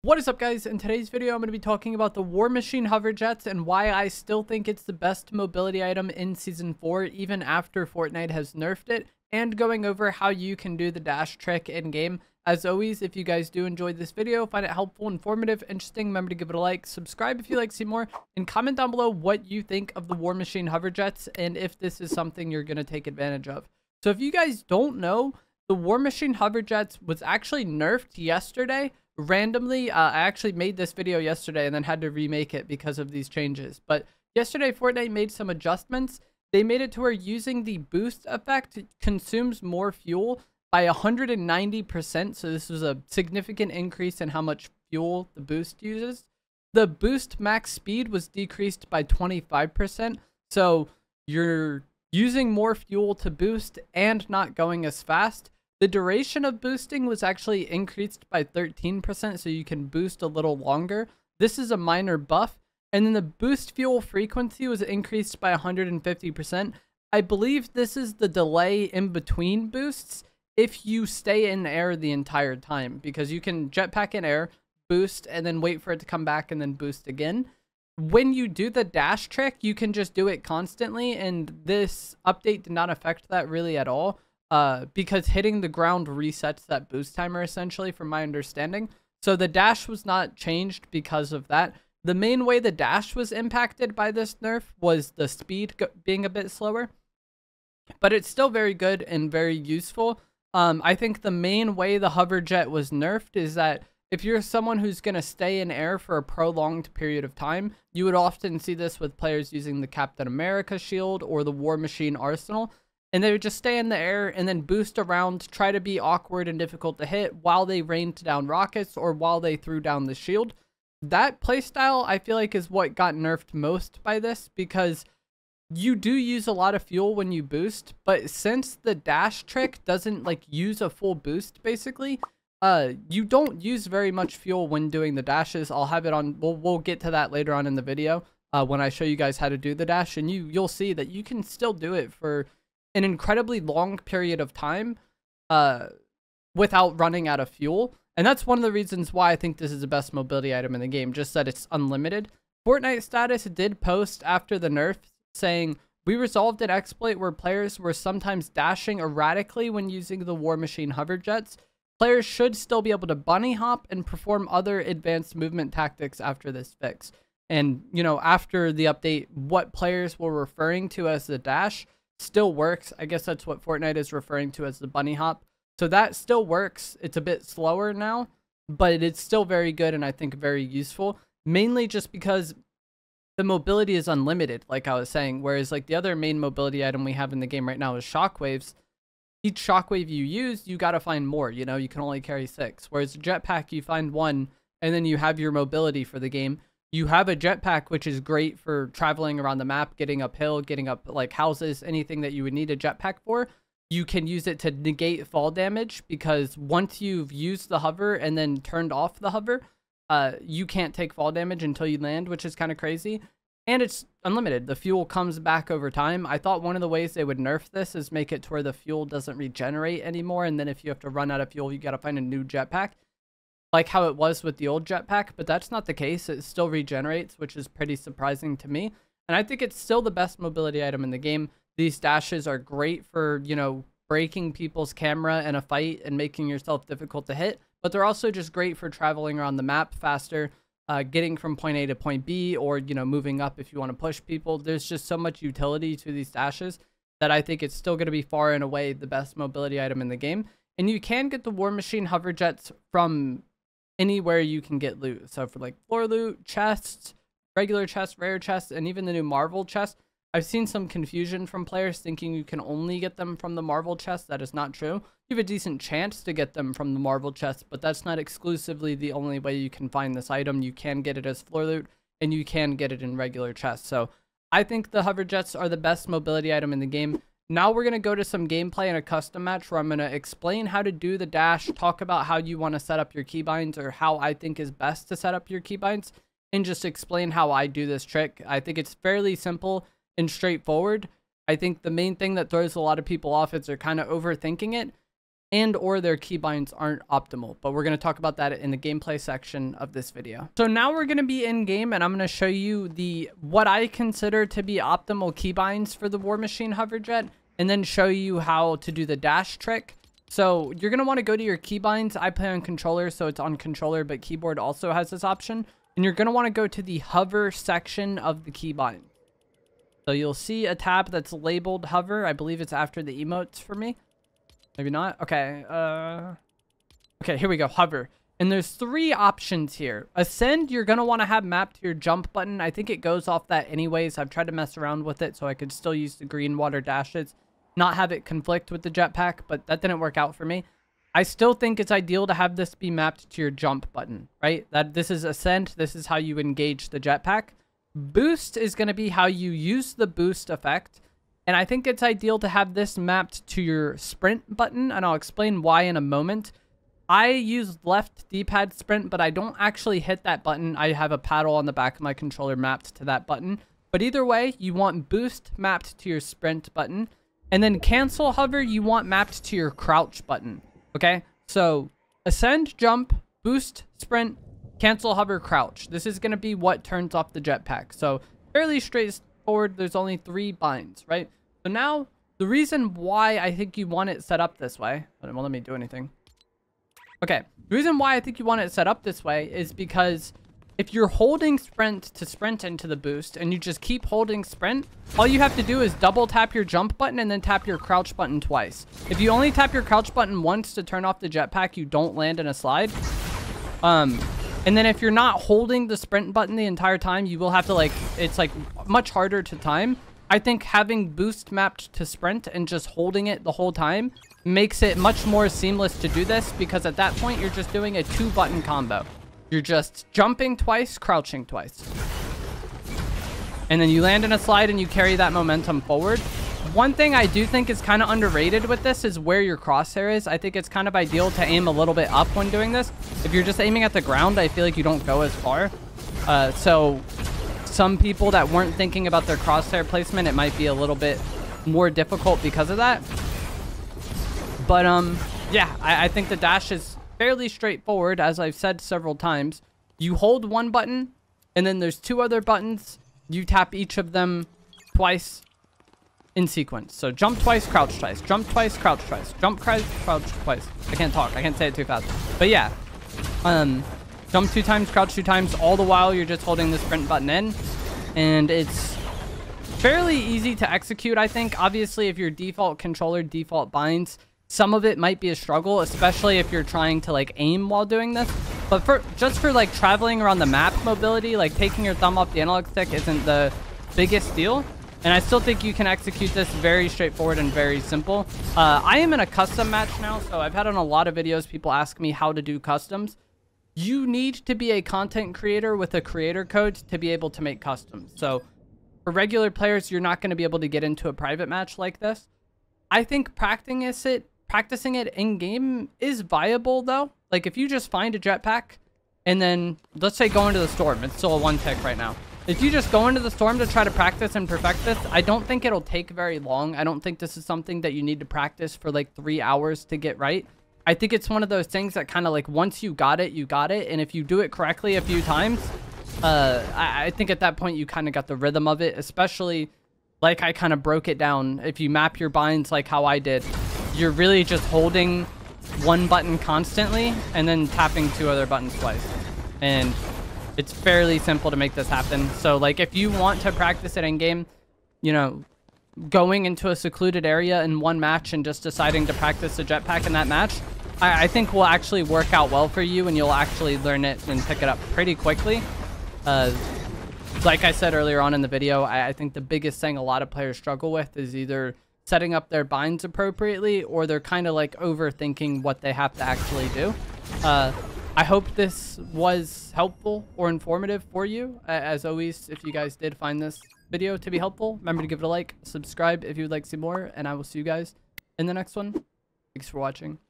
What is up, guys? In today's video, I'm going to be talking about the War Machine hover jets and why I still think it's the best mobility item in Season 4, even after Fortnite has nerfed it, and going over how you can do the dash trick in-game. As always, if you guys do enjoy this video, find it helpful, informative, interesting, remember to give it a like, subscribe if you'd like to see more, and comment down below what you think of the War Machine hover jets and if this is something you're going to take advantage of. So if you guys don't know, the War Machine hover jets was actually nerfed yesterday. Randomly, I actually made this video yesterday and then had to remake it because of these changes. But yesterday, Fortnite made some adjustments. They made it to where using the boost effect consumes more fuel by 190%. So this was a significant increase in how much fuel the boost uses. The boost max speed was decreased by 25%. So you're using more fuel to boost and not going as fast. The duration of boosting was actually increased by 13%, so you can boost a little longer. This is a minor buff. And then the boost fuel frequency was increased by 150%. I believe this is the delay in between boosts if you stay in air the entire time, because you can jetpack in air, boost, and then wait for it to come back and then boost again. When you do the dash trick, you can just do it constantly, and this update did not affect that really at all. Because hitting the ground resets that boost timer, essentially, from my understanding. So the dash was not changed because of that. The main way the dash was impacted by this nerf was the speed being a bit slower. But it's still very good and very useful. I think the main way the hover jet was nerfed is that if you're someone who's going to stay in air for a prolonged period of time, you would often see this with players using the Captain America shield or the War Machine arsenal. And they would just stay in the air and then boost around, try to be awkward and difficult to hit while they rained down rockets or while they threw down the shield. That playstyle, I feel like, is what got nerfed most by this, because you do use a lot of fuel when you boost, but since the dash trick doesn't like use a full boost, basically, you don't use very much fuel when doing the dashes. I'll have it on, we'll get to that later on in the video when I show you guys how to do the dash, and you'll see that you can still do it for an incredibly long period of time without running out of fuel. And that's one of the reasons why I think this is the best mobility item in the game, just that it's unlimited. Fortnite status did post after the nerf saying, "We resolved an exploit where players were sometimes dashing erratically when using the War Machine hover jets. Players should still be able to bunny hop and perform other advanced movement tactics after this fix." And, you know, after the update, what players were referring to as the dash still works. I guess that's what Fortnite is referring to as the bunny hop. So that still works. It's a bit slower now, but it's still very good and I think very useful. Mainly just because the mobility is unlimited, like I was saying. Whereas like the other main mobility item we have in the game right now is shockwaves. Each shockwave you use, you got to find more. You know, you can only carry 6. Whereas a jetpack, you find 1 and then you have your mobility for the game. You have a jetpack, which is great for traveling around the map, getting uphill, getting up like houses, anything that you would need a jetpack for. You can use it to negate fall damage, because once you've used the hover and then turned off the hover, you can't take fall damage until you land, which is kind of crazy. And it's unlimited. The fuel comes back over time. I thought one of the ways they would nerf this is make it to where the fuel doesn't regenerate anymore. And then if you have to run out of fuel, you got to find a new jetpack, like how it was with the old jetpack, but that's not the case. It still regenerates, which is pretty surprising to me. And I think it's still the best mobility item in the game. These dashes are great for, you know, breaking people's camera in a fight and making yourself difficult to hit, but they're also just great for traveling around the map faster, getting from point A to point B, or, you know, moving up if you want to push people. There's just so much utility to these dashes that I think it's still going to be far and away the best mobility item in the game. And you can get the War Machine hover jets from anywhere you can get loot. So for like floor loot, chests, regular chests, rare chests, and even the new Marvel chest. I've seen some confusion from players thinking you can only get them from the Marvel chest. That is not true. You have a decent chance to get them from the Marvel chest, but that's not exclusively the only way you can find this item. You can get it as floor loot, and you can get it in regular chests. So I think the hover jets are the best mobility item in the game. Now we're going to go to some gameplay in a custom match where I'm going to explain how to do the dash, talk about how you want to set up your keybinds, or how I think is best to set up your keybinds, and just explain how I do this trick. I think it's fairly simple and straightforward. I think the main thing that throws a lot of people off is they're kind of overthinking it. and or their keybinds aren't optimal, but we're going to talk about that in the gameplay section of this video. So now we're going to be in game, and I'm going to show you what I consider to be optimal keybinds for the War Machine Hoverjet, and then show you how to do the dash trick. So you're going to want to go to your keybinds. I play on controller, so it's on controller, but keyboard also has this option. And you're going to want to go to the hover section of the keybind. So you'll see a tab that's labeled hover. I believe it's after the emotes for me. Maybe not. Okay. Okay, here we go. Hover. And there's 3 options here. Ascend, you're going to want to have mapped to your jump button. I think it goes off that anyways. I've tried to mess around with it so I could still use the green water dashes, not have it conflict with the jetpack, but that didn't work out for me. I still think it's ideal to have this be mapped to your jump button, right? This is ascend. This is how you engage the jetpack. Boost is going to be how you use the boost effect. And I think it's ideal to have this mapped to your sprint button, and I'll explain why in a moment. I use left D-pad sprint, but I don't actually hit that button. I have a paddle on the back of my controller mapped to that button. But either way, you want boost mapped to your sprint button. And then cancel hover, you want mapped to your crouch button. Okay? So ascend, jump, boost, sprint, cancel hover, crouch. This is going to be what turns off the jetpack. So fairly straightforward. There's only 3 binds, right? So now, the reason why I think you want it set up this way... It won't let me do anything. Okay. The reason why I think you want it set up this way is because if you're holding sprint to sprint into the boost, and you just keep holding sprint, all you have to do is double tap your jump button and then tap your crouch button twice. If you only tap your crouch button once to turn off the jetpack, you don't land in a slide. And then if you're not holding the sprint button the entire time, you will have to, like, it's, like, much harder to time. I think having boost mapped to sprint and just holding it the whole time makes it much more seamless to do this, because at that point, you're just doing a 2-button combo. You're just jumping twice, crouching twice. And then you land in a slide and you carry that momentum forward. One thing I do think is kind of underrated with this is where your crosshair is. I think it's kind of ideal to aim a little bit up when doing this. If you're just aiming at the ground, I feel like you don't go as far. So some people that weren't thinking about their crosshair placement, it might be a little bit more difficult because of that. But yeah, I think the dash is fairly straightforward. As I've said several times, you hold one button and then there's 2 other buttons. You tap each of them twice in sequence. So jump twice, crouch twice, jump twice, crouch twice, jump twice, crouch twice. I can't talk. I can't say it too fast. But yeah, jump 2 times, crouch 2 times. All the while you're just holding the sprint button in, and it's fairly easy to execute. I think obviously if your default controller default binds, some of it might be a struggle, especially if you're trying to like aim while doing this. But just for like traveling around the map mobility, like taking your thumb off the analog stick isn't the biggest deal. And I still think you can execute this very straightforward and very simple. I am in a custom match now, so I've had on a lot of videos people ask me how to do customs. You need to be a content creator with a creator code to be able to make customs. So for regular players, you're not going to be able to get into a private match like this. I think practicing it in-game is viable, though. Like, if you just find a jetpack and then, let's say, go into the storm. It's still a 1-tick right now. If you just go into the storm to try to practice and perfect this, I don't think it'll take very long. I don't think this is something that you need to practice for, like, 3 hours to get right. I think it's one of those things that kind of, like, once you got it, you got it. And if you do it correctly a few times, I think at that point you kind of got the rhythm of it, especially like I kind of broke it down. If you map your binds like how I did, you're really just holding one button constantly and then tapping 2 other buttons twice. And it's fairly simple to make this happen. So like if you want to practice it in game, you know, going into a secluded area in one match and just deciding to practice the jetpack in that match, I think will actually work out well for you, and you'll actually learn it and pick it up pretty quickly. Like I said earlier on in the video, I think the biggest thing a lot of players struggle with is either setting up their binds appropriately, or they're kind of like overthinking what they have to actually do. I hope this was helpful or informative for you. As always, if you guys did find this video to be helpful, remember to give it a like, subscribe if you would like to see more, and I will see you guys in the next one. Thanks for watching.